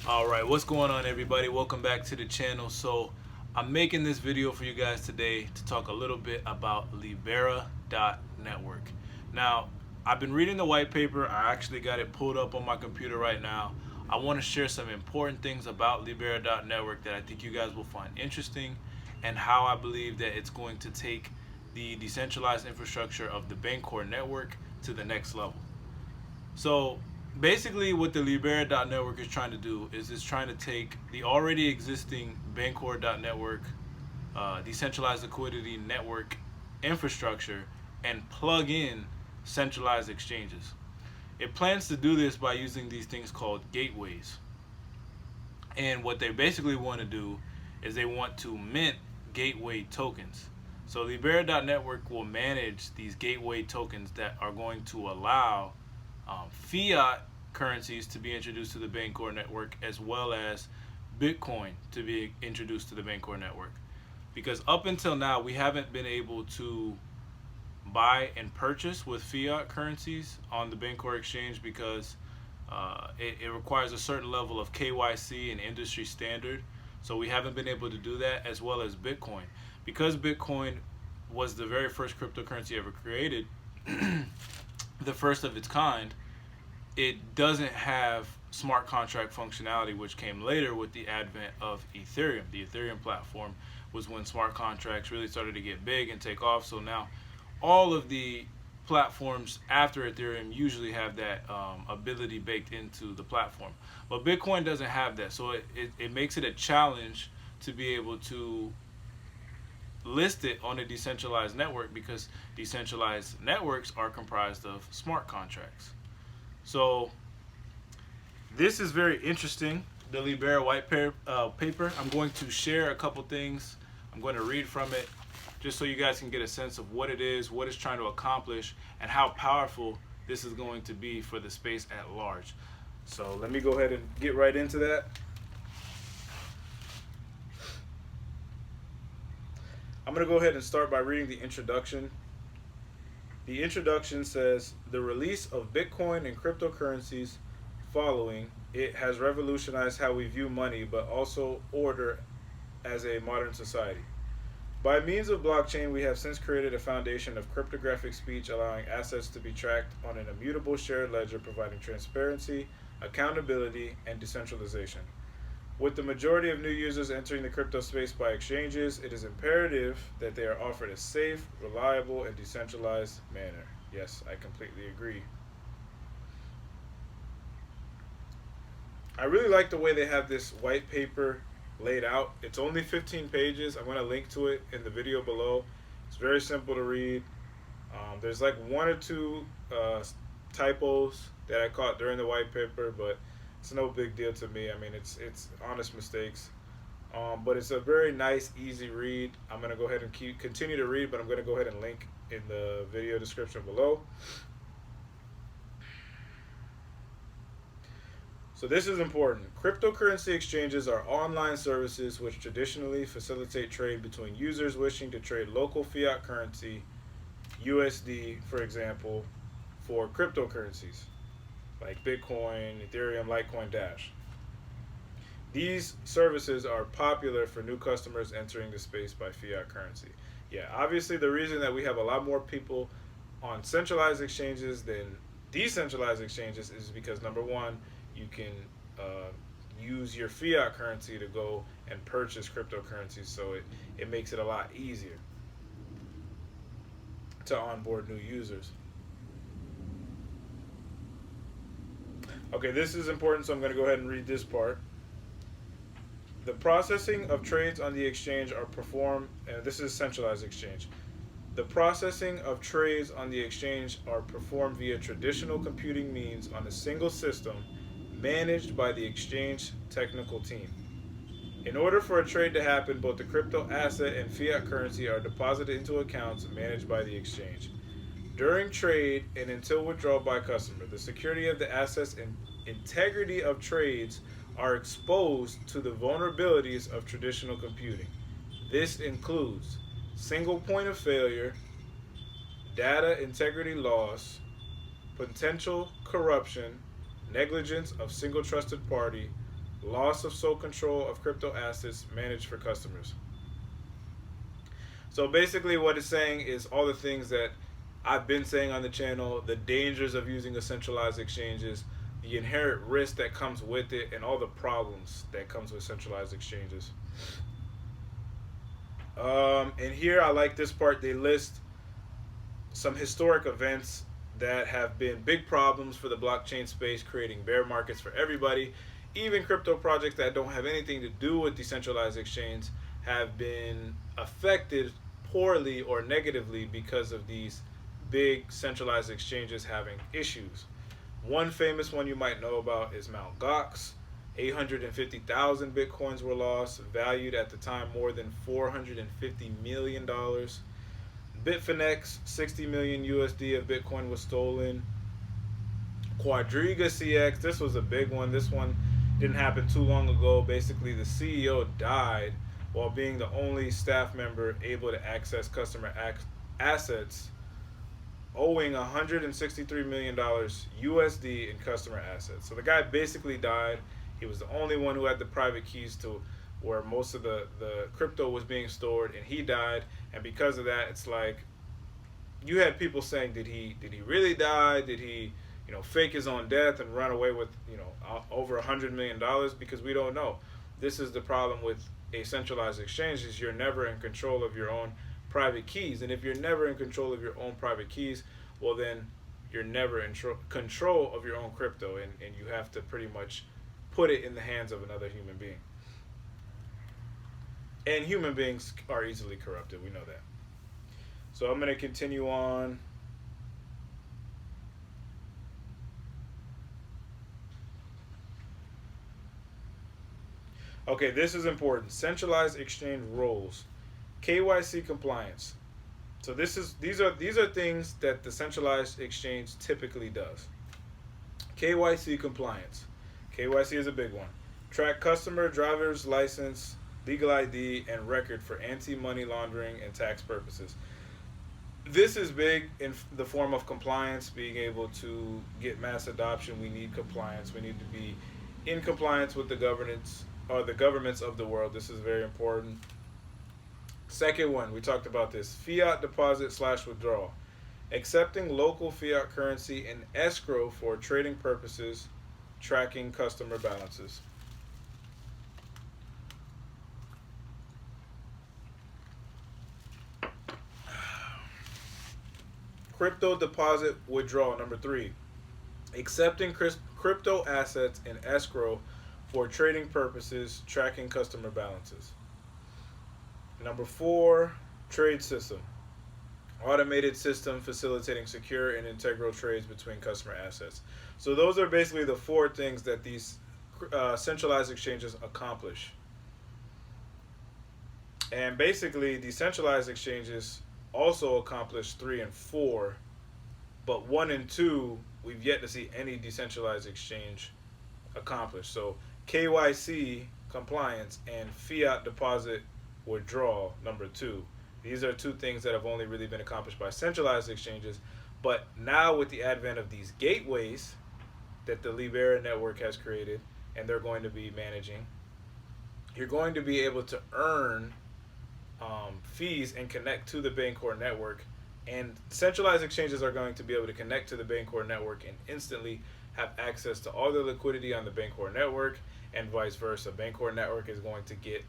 Alright, what's going on everybody? Welcome back to the channel. So I'm making this video for you guys today to talk a little bit about Libera.network. Now, I've been reading the white paper. I actually got it pulled up on my computer right now. I want to share some important things about Libera.network that I think you guys will find interesting, and how I believe that it's going to take the decentralized infrastructure of the Bancor network to the next level. So basically what the Libera.network is trying to do is it's trying to take the already existing Bancor.network decentralized liquidity network infrastructure and plug in centralized exchanges. It plans to do this by using these things called gateways. And what they basically want to do is they want to mint gateway tokens. So Libera.network will manage these gateway tokens that are going to allow fiat currencies to be introduced to the Bancor network, as well as Bitcoin to be introduced to the Bancor network. Because up until now, we haven't been able to buy and purchase with fiat currencies on the Bancor exchange because it requires a certain level of KYC and industry standard. So we haven't been able to do that, as well as Bitcoin. Because Bitcoin was the very first cryptocurrency ever created, the first of its kind, it doesn't have smart contract functionality, which came later with the advent of Ethereum. The Ethereum platform was when smart contracts really started to get big and take off. So now all of the platforms after Ethereum usually have that ability baked into the platform. But Bitcoin doesn't have that. So it makes it a challenge to be able to list it on a decentralized network, because decentralized networks are comprised of smart contracts. So this is very interesting, the Libera white paper. I'm going to share a couple things. I'm going to read from it just so you guys can get a sense of what it is, what it's trying to accomplish, and how powerful this is going to be for the space at large. So let me go ahead and get right into that. I'm going to go ahead and start by reading the introduction. The introduction says, the release of Bitcoin and cryptocurrencies following it has revolutionized how we view money, but also order as a modern society. By means of blockchain, we have since created a foundation of cryptographic speech, allowing assets to be tracked on an immutable shared ledger, providing transparency, accountability, and decentralization. With the majority of new users entering the crypto space by exchanges, it is imperative that they are offered a safe, reliable, and decentralized manner. Yes, I completely agree. I really like the way they have this white paper laid out. It's only 15 pages. I'm going to link to it in the video below. It's very simple to read. There's like one or two typos that I caught during the white paper, but it's no big deal to me. I mean, it's honest mistakes, but it's a very nice, easy read. I'm going to go ahead and continue to read, but I'm going to go ahead and link in the video description below. So this is important. Cryptocurrency exchanges are online services which traditionally facilitate trade between users wishing to trade local fiat currency, USD, for example, for cryptocurrencies like Bitcoin, Ethereum, Litecoin, Dash. These services are popular for new customers entering the space by fiat currency. Yeah, obviously the reason that we have a lot more people on centralized exchanges than decentralized exchanges is because, number one, you can use your fiat currency to go and purchase cryptocurrencies, so it makes it a lot easier to onboard new users. Okay, this is important, so I'm going to go ahead and read this part. The processing of trades on the exchange are performed, and this is centralized exchange. The processing of trades on the exchange are performed via traditional computing means on a single system managed by the exchange technical team. In order for a trade to happen, both the crypto asset and fiat currency are deposited into accounts managed by the exchange. During trade and until withdrawal by customer, the security of the assets and integrity of trades are exposed to the vulnerabilities of traditional computing. This includes single point of failure, data integrity loss, potential corruption, negligence of single trusted party, loss of sole control of crypto assets managed for customers. So basically what it's saying is all the things that I've been saying on the channel, the dangers of using a centralized exchanges, the inherent risk that comes with it, and all the problems that comes with centralized exchanges. And here I like this part. They list some historic events that have been big problems for the blockchain space, creating bear markets for everybody. Even crypto projects that don't have anything to do with decentralized exchange have been affected poorly or negatively because of these big centralized exchanges having issues. One famous one you might know about is Mt. Gox. 850,000 bitcoins were lost, valued at the time more than $450 million. Bitfinex, 60 million USD of Bitcoin was stolen. Quadriga CX, this was a big one. This one didn't happen too long ago. Basically, the CEO died while being the only staff member able to access customer assets, owing $163 million USD in customer assets. So the guy basically died. He was the only one who had the private keys to where most of the crypto was being stored, and he died. And because of that, it's like you had people saying, did he really die? Did he, fake his own death and run away with, over $100 million? Because we don't know. This is the problem with a centralized exchange, is you're never in control of your own private keys. And if you're never in control of your own private keys, well then you're never in control of your own crypto, and you have to pretty much put it in the hands of another human being. And human beings are easily corrupted, we know that. So I'm going to continue on. Okay, this is important. Centralized exchange roles. KYC compliance. So these are things that the centralized exchange typically does. KYC compliance. KYC is a big one. Track customer, driver's license, legal ID, and record for anti-money laundering and tax purposes. This is big in the form of compliance, being able to get mass adoption. We need compliance. We need to be in compliance with the governance or the governments of the world. This is very important. Second one, we talked about this, fiat deposit / withdrawal. Accepting local fiat currency in escrow for trading purposes, tracking customer balances. Crypto deposit withdrawal, number 3. Accepting crypto assets in escrow for trading purposes, tracking customer balances. Number 4, trade system. Automated system facilitating secure and integral trades between customer assets. So those are basically the 4 things that these centralized exchanges accomplish. And basically, decentralized exchanges also accomplish 3 and 4, but 1 and 2, we've yet to see any decentralized exchange accomplish. So KYC compliance and fiat deposit withdrawal, number 2. These are 2 things that have only really been accomplished by centralized exchanges. But now with the advent of these gateways that the Libera network has created and they're going to be managing, you're going to be able to earn fees and connect to the Bancor network. And centralized exchanges are going to be able to connect to the Bancor network and instantly have access to all the liquidity on the Bancor network, and vice versa. Bancor network is going to get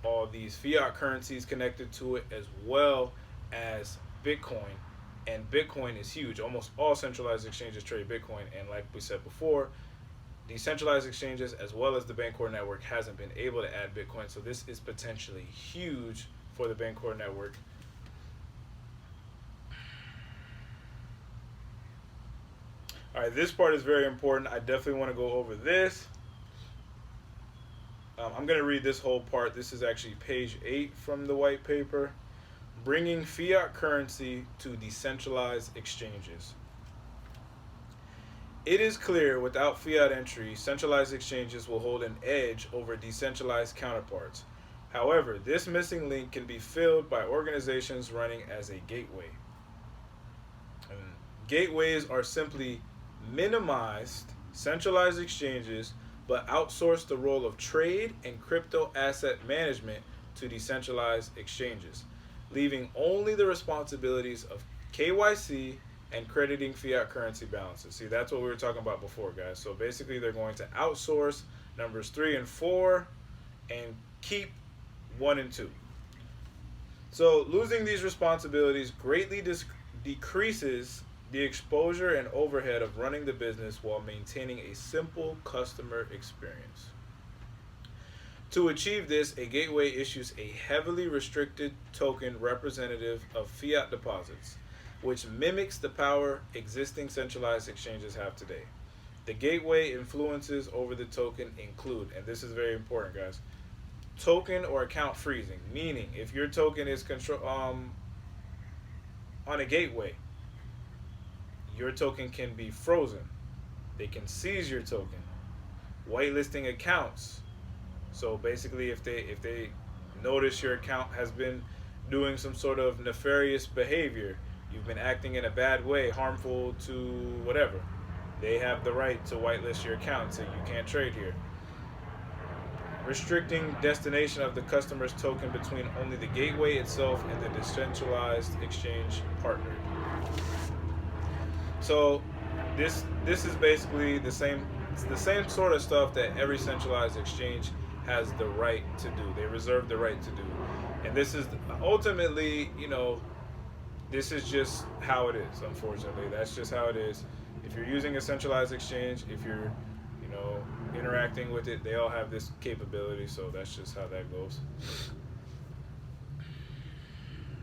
all these fiat currencies connected to it, as well as Bitcoin. And Bitcoin is huge. Almost all centralized exchanges trade Bitcoin, and like we said before, decentralized exchanges as well as the Bancor network hasn't been able to add Bitcoin. So this is potentially huge for the Bancor network. All right, this part is very important. I definitely want to go over this. I'm going to read this whole part. This is actually page 8 from the white paper. Bringing fiat currency to decentralized exchanges. It is clear without fiat entry, centralized exchanges will hold an edge over decentralized counterparts. However, this missing link can be filled by organizations running as a gateway. Gateways are simply minimized centralized exchanges but outsource the role of trade and crypto asset management to decentralized exchanges, leaving only the responsibilities of KYC and crediting fiat currency balances. See, that's what we were talking about before, guys. So basically, they're going to outsource numbers 3 and 4 and keep 1 and 2. So losing these responsibilities greatly decreases the exposure and overhead of running the business while maintaining a simple customer experience. To achieve this, a gateway issues a heavily restricted token representative of fiat deposits, which mimics the power existing centralized exchanges have today. The gateway influences over the token include, and this is very important, guys, token or account freezing, meaning if your token is on a gateway, your token can be frozen. They can seize your token. Whitelisting accounts. So basically, if they notice your account has been doing some sort of nefarious behavior, you've been acting in a bad way, harmful to whatever, they have the right to whitelist your account and say you can't trade here. Restricting destination of the customer's token between only the gateway itself and the decentralized exchange partner. So this is basically the same sort of stuff that every centralized exchange has the right to do. They reserve the right to do. And this is ultimately, this is just how it is, unfortunately. That's just how it is. If you're using a centralized exchange, if you're, interacting with it, they all have this capability, so that's just how that goes.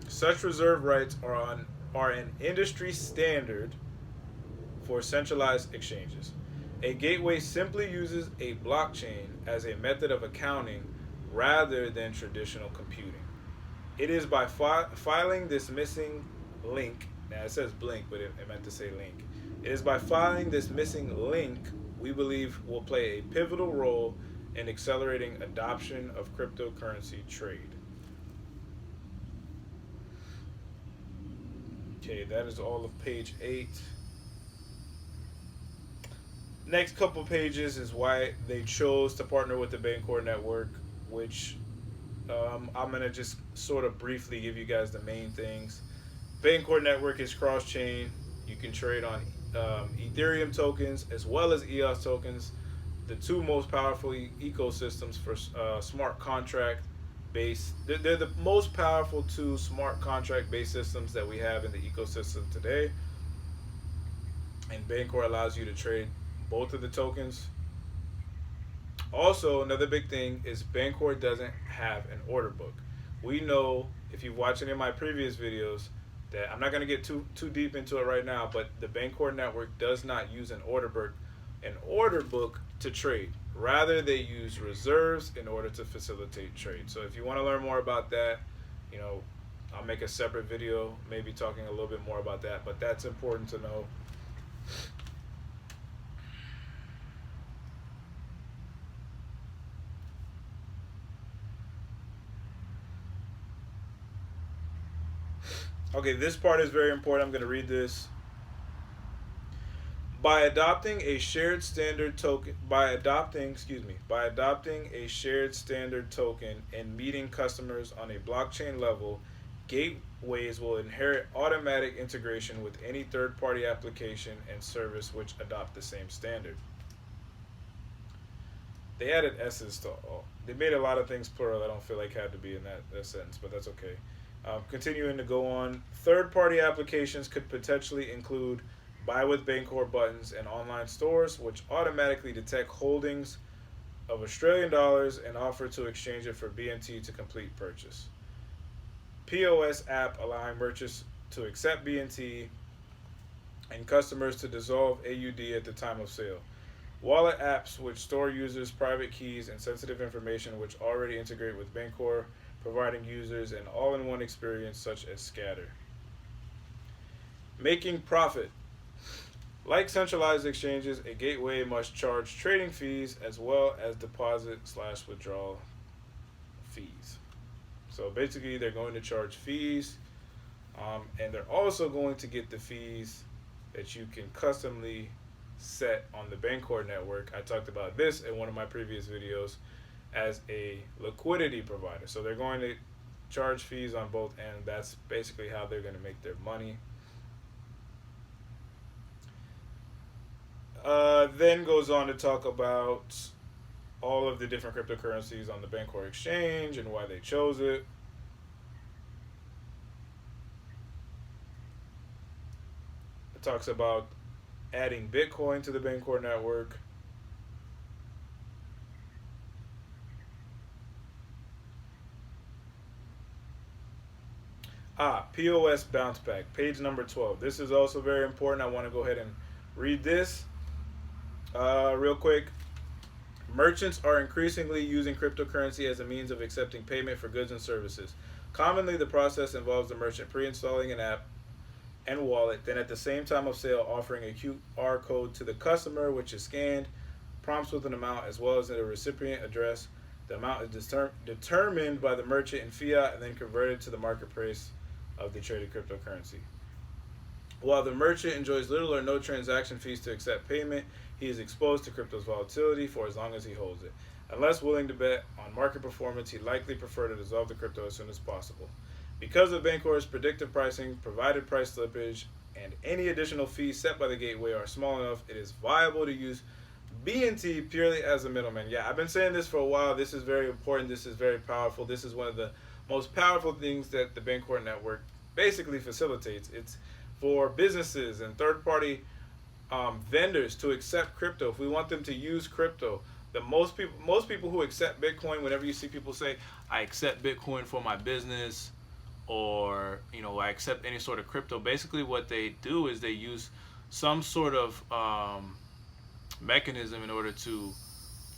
Such reserve rights are an industry standard for centralized exchanges. A gateway simply uses a blockchain as a method of accounting rather than traditional computing. It is by filing this missing link, now it says blink, but it meant to say link. It is by filing this missing link we believe will play a pivotal role in accelerating adoption of cryptocurrency trade. Okay, that is all of page 8. Next couple pages is why they chose to partner with the Bancor network, which I'm going to just sort of briefly give you guys the main things. Bancor network is cross-chain. You can trade on Ethereum tokens as well as EOS tokens, the two most powerful ecosystems for smart contract based. They're the most powerful two smart contract based systems that we have in the ecosystem today. And Bancor allows you to trade both of the tokens. Also, another big thing is Bancor doesn't have an order book. We know, if you've watched any of my previous videos, that I'm not going to get too deep into it right now, but the Bancor network does not use an order book to trade. Rather, they use reserves in order to facilitate trade. So if you want to learn more about that, I'll make a separate video, maybe talking a little bit more about that, but that's important to know. Okay, this part is very important. I'm going to read this. By adopting a shared standard token, and meeting customers on a blockchain level, gateways will inherit automatic integration with any third-party application and service which adopt the same standard. They added S's to all. They made a lot of things plural I don't feel like had to be in that sentence, but that's okay. Continuing to go on, third-party applications could potentially include buy with Bancor buttons and online stores, which automatically detect holdings of Australian dollars and offer to exchange it for BNT to complete purchase. POS app allowing merchants to accept BNT and customers to dissolve AUD at the time of sale. Wallet apps which store users' private keys and sensitive information which already integrate with Bancor, providing users an all-in-one experience such as scatter. Making profit. Like centralized exchanges, a gateway must charge trading fees as well as deposit/withdrawal fees. So basically, they're going to charge fees, and they're also going to get the fees that you can customly set on the Bancor network. I talked about this in one of my previous videos as a liquidity provider. So they're going to charge fees on both ends. That's basically how they're going to make their money. Then goes on to talk about all of the different cryptocurrencies on the Bancor exchange and why they chose it. It talks about adding Bitcoin to the Bancor network. POS bounce back, page number 12. This is also very important. I want to go ahead and read this real quick. Merchants are increasingly using cryptocurrency as a means of accepting payment for goods and services. Commonly, the process involves the merchant pre-installing an app and wallet, then at the same time of sale offering a QR code to the customer, which is scanned, prompts with an amount as well as a recipient address. The amount is determined by the merchant in fiat and then converted to the market price of the traded cryptocurrency. While the merchant enjoys little or no transaction fees to accept payment, he is exposed to crypto's volatility for as long as he holds it. Unless willing to bet on market performance, he'd likely prefer to dissolve the crypto as soon as possible. Because of Bancor's predictive pricing, provided price slippage, and any additional fees set by the gateway are small enough, it is viable to use BNT purely as a middleman. Yeah, I've been saying this for a while. This is very important. This is very powerful. This is one of the most powerful things that the Bancor network basically facilitates. It's for businesses and third-party vendors to accept crypto. If we want them to use crypto, most people who accept Bitcoin, whenever you see people say, I accept Bitcoin for my business, or I accept any sort of crypto, basically what they do is they use some sort of mechanism in order to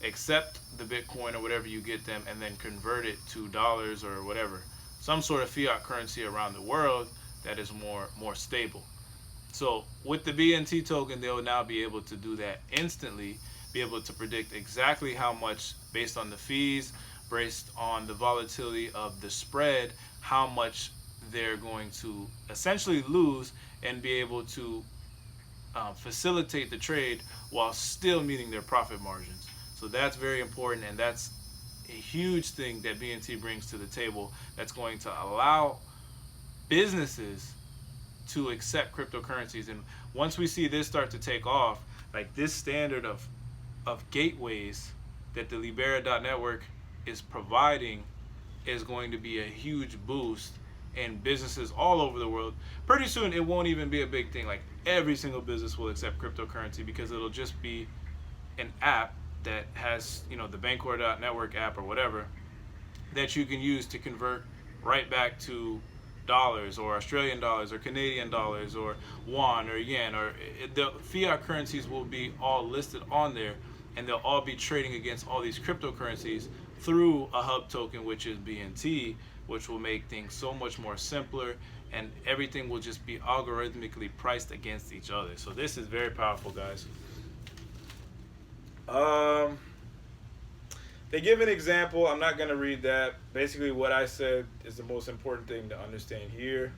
accept the Bitcoin or whatever you get them and then convert it to dollars or whatever, some sort of fiat currency around the world that is more stable. So with the BNT token, they'll now be able to do that instantly, be able to predict exactly how much, based on the fees, based on the volatility of the spread, how much they're going to essentially lose, and be able to facilitate the trade while still meeting their profit margins. So that's very important, and that's a huge thing that BNT brings to the table that's going to allow businesses to accept cryptocurrencies. And once we see this start to take off, like this standard of gateways that the Libera.network is providing is going to be a huge boost in businesses all over the world. Pretty soon it won't even be a big thing. Like every single business will accept cryptocurrency because it'll just be an app that has, the Bancor.network app or whatever that you can use to convert right back to dollars or Australian dollars or Canadian dollars or yuan or yen, or the fiat currencies will be all listed on there, and they'll all be trading against all these cryptocurrencies through a hub token, which is BNT, which will make things so much more simpler, and everything will just be algorithmically priced against each other. So this is very powerful, guys. They give an example. I'm not going to read that. Basically what I said is the most important thing to understand here.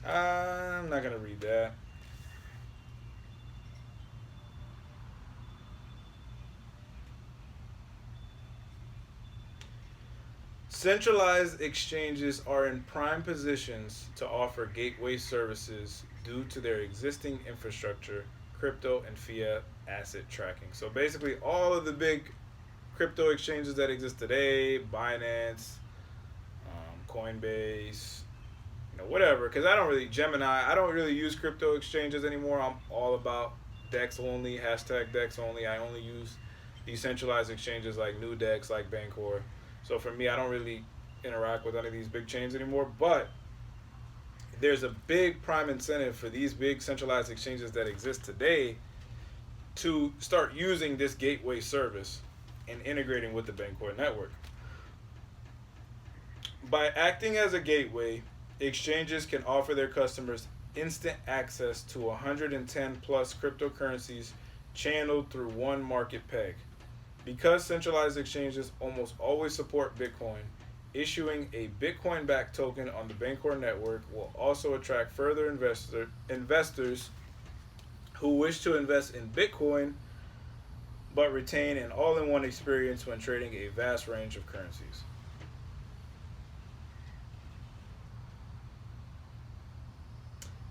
I'm not going to read that. Centralized exchanges are in prime positions to offer gateway services due to their existing infrastructure, crypto and fiat asset tracking. So basically all of the big crypto exchanges that exist today, Binance, Coinbase, whatever, because Gemini, I don't really use crypto exchanges anymore. I'm all about DEX only, hashtag DEX only. I only use decentralized exchanges like NewDex, like Bancor. So for me, I don't really interact with any of these big chains anymore. But there's a big prime incentive for these big centralized exchanges that exist today to start using this gateway service and integrating with the Bancor network. By acting as a gateway, exchanges can offer their customers instant access to 110 plus cryptocurrencies channeled through one market peg. Because centralized exchanges almost always support Bitcoin, issuing a Bitcoin-backed token on the Bancor network will also attract further investors who wish to invest in Bitcoin but retain an all-in-one experience when trading a vast range of currencies.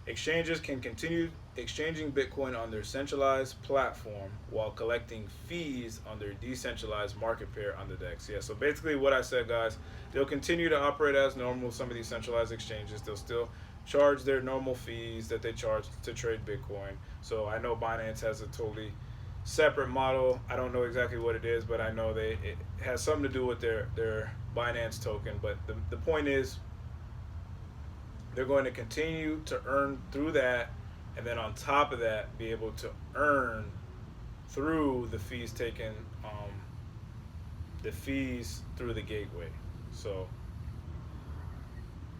Exchanges can continue exchanging Bitcoin on their centralized platform while collecting fees on their decentralized market pair on the DEX. Yeah, so basically what I said, guys, they'll continue to operate as normal. Some of these centralized exchanges, they'll still charge their normal fees that they charge to trade Bitcoin. So I know Binance has a totally separate model. I don't know exactly what it is, but I know it has something to do with their Binance token. But the point is, they're going to continue to earn through that, and then on top of that, be able to earn through the fees taken, the fees through the gateway. So